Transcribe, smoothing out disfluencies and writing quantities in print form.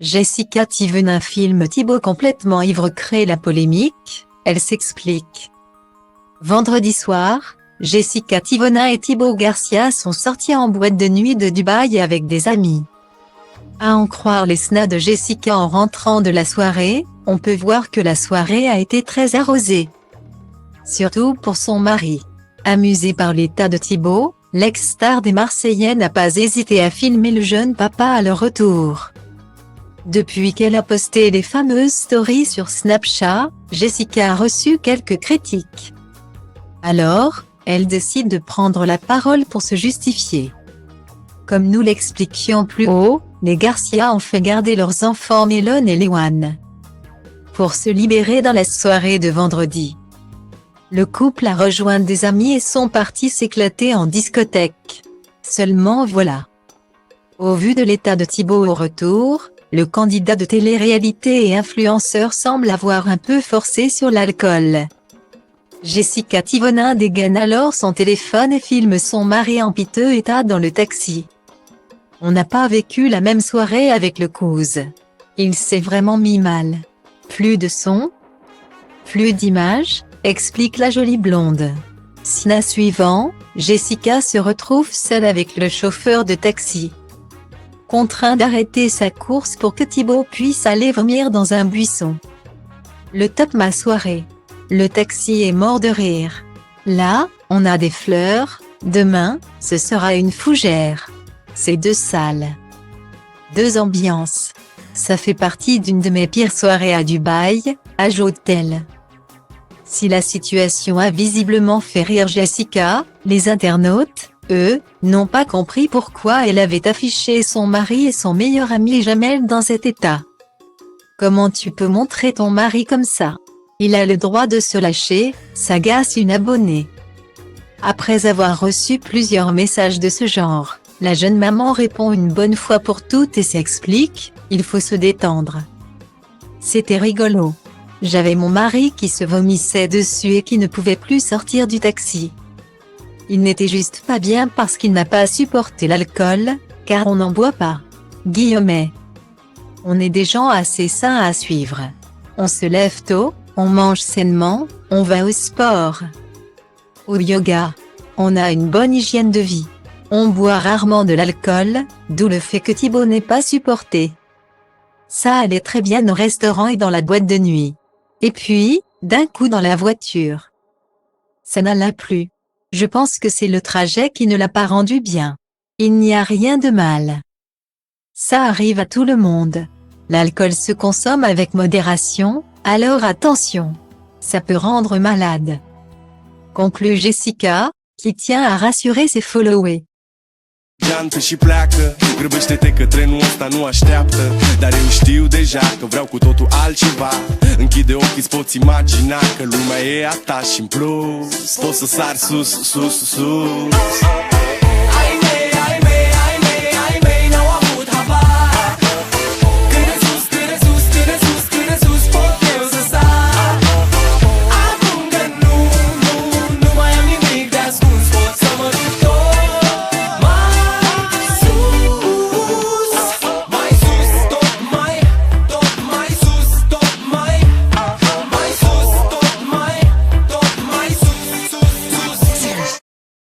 Jessica Thivenin filme Thibaut complètement ivre crée la polémique, elle s'explique. Vendredi soir, Jessica Thivenin et Thibaut Garcia sont sortis en boîte de nuit de Dubaï avec des amis. À en croire les snaps de Jessica en rentrant de la soirée, on peut voir que la soirée a été très arrosée. Surtout pour son mari. Amusé par l'état de Thibaut, l'ex-star des Marseillais n'a pas hésité à filmer le jeune papa à leur retour. Depuis qu'elle a posté les fameuses stories sur Snapchat, Jessica a reçu quelques critiques. Alors, elle décide de prendre la parole pour se justifier. Comme nous l'expliquions plus haut, les Garcia ont fait garder leurs enfants Mélone et Léwan pour se libérer dans la soirée de vendredi. Le couple a rejoint des amis et sont partis s'éclater en discothèque. Seulement voilà. Au vu de l'état de Thibaut au retour, le candidat de télé-réalité et influenceur semble avoir un peu forcé sur l'alcool. Jessica Thivenin dégaine alors son téléphone et filme son mari en piteux état dans le taxi. On n'a pas vécu la même soirée avec le cousin. Il s'est vraiment mis mal. Plus de son, plus d'images, explique la jolie blonde. Scène suivant, Jessica se retrouve seule avec le chauffeur de taxi. Contraint d'arrêter sa course pour que Thibaut puisse aller vomir dans un buisson. Le top ma soirée. Le taxi est mort de rire. Là, on a des fleurs, demain, ce sera une fougère. C'est deux salles. Deux ambiances. Ça fait partie d'une de mes pires soirées à Dubaï, ajoute-t-elle. Si la situation a visiblement fait rire Jessica, les internautes, eux, n'ont pas compris pourquoi elle avait affiché son mari et son meilleur ami Jamel dans cet état. Comment tu peux montrer ton mari comme ça? Il a le droit de se lâcher, s'agace une abonnée. Après avoir reçu plusieurs messages de ce genre, la jeune maman répond une bonne fois pour toutes et s'explique, il faut se détendre. C'était rigolo. J'avais mon mari qui se vomissait dessus et qui ne pouvait plus sortir du taxi. Il n'était juste pas bien parce qu'il n'a pas supporté l'alcool, car on n'en boit pas. Guillemets. On est des gens assez sains à suivre. On se lève tôt, on mange sainement, on va au sport. Au yoga. On a une bonne hygiène de vie. On boit rarement de l'alcool, d'où le fait que Thibaut n'ait pas supporté. Ça allait très bien au restaurant et dans la boîte de nuit. Et puis, d'un coup dans la voiture. Ça n'alla plus. Je pense que c'est le trajet qui ne l'a pas rendu bien. Il n'y a rien de mal. Ça arrive à tout le monde. L'alcool se consomme avec modération, alors attention. Ça peut rendre malade. Conclut Jessica, qui tient à rassurer ses followers. Geantă și pleacă, grăbește-te că trenul ăsta nu așteaptă. Dar eu știu deja că vreau cu totul altceva. Închide ochii, îți poți imagina că lumea e a ta și în plus poți să sari sus, sus, sus.